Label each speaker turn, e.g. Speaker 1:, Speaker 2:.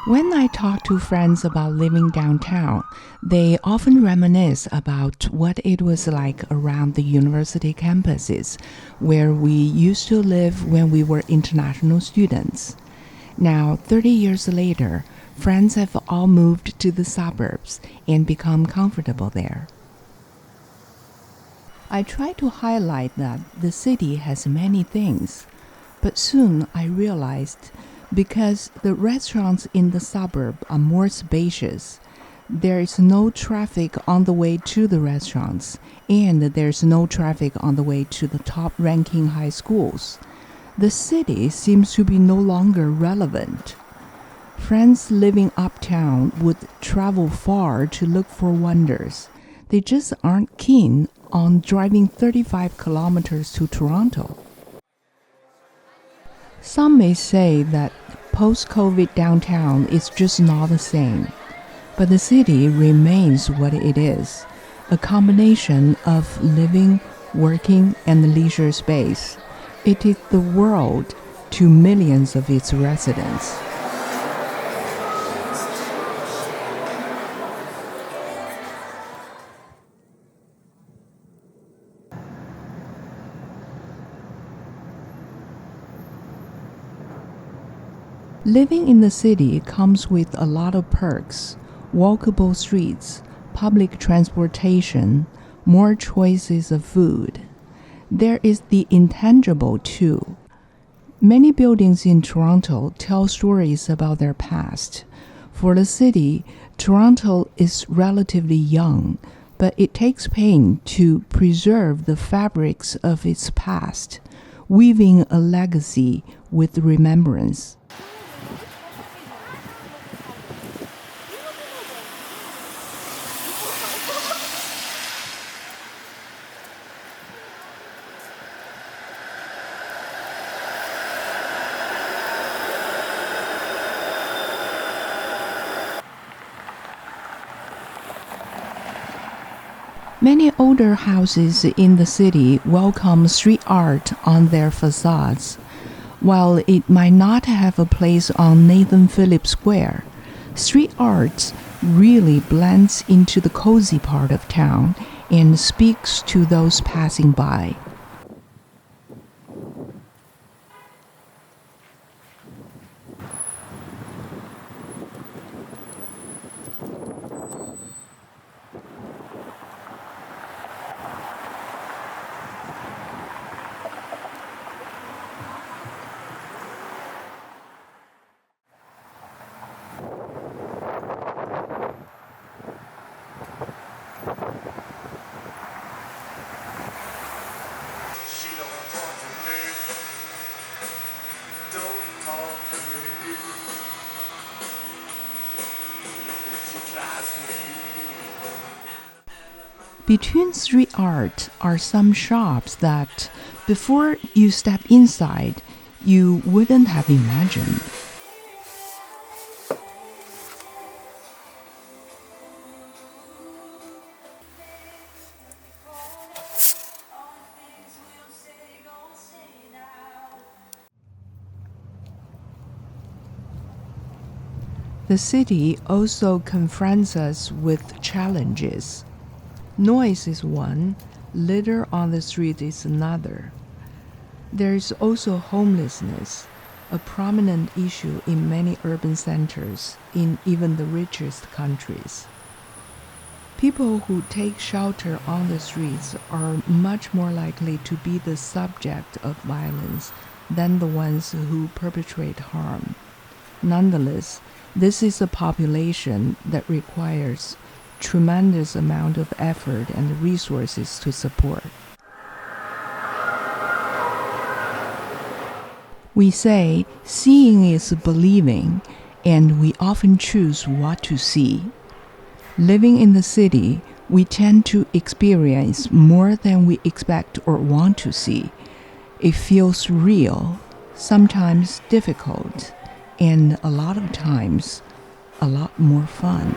Speaker 1: When I talk to friends about living downtown, they often reminisce about what it was like around the university campuses where we used to live when we were international students. Now, 30 years later, friends have all moved to the suburbs and become comfortable there. I try to highlight that the city has many things, but soon I realized because the restaurants in the suburb are more spacious, there is no traffic on the way to the restaurants, and there's no traffic on the way to the top-ranking high schools. The city seems to be no longer relevant. Friends living uptown would travel far to look for wonders. They just aren't keen on driving 35 kilometers to Toronto. Some may say that post-COVID downtown is just not the same, but the city remains what it is, a combination of living, working, and leisure space. It is the world to millions of its residents. Living in the city comes with a lot of perks: walkable streets, public transportation, more choices of food. There is the intangible too. Many buildings in Toronto tell stories about their past. For the city, Toronto is relatively young, but it takes pain to preserve the fabrics of its past, weaving a legacy with remembrance. Many older houses in the city welcome street art on their facades. While it might not have a place on Nathan Phillips Square, street art really blends into the cozy part of town and speaks to those passing by. Between street art are some shops that, before you step inside, you wouldn't have imagined. The city also confronts us with challenges. Noise is one, litter on the street is another. There is also homelessness, a prominent issue in many urban centers in even the richest countries. People who take shelter on the streets are much more likely to be the subject of violence than the ones who perpetrate harm. Nonetheless, this is a population that requires tremendous amount of effort and resources to support. We say seeing is believing, and we often choose what to see. Living in the city, we tend to experience more than we expect or want to see. It feels real, sometimes difficult, and a lot of times a lot more fun.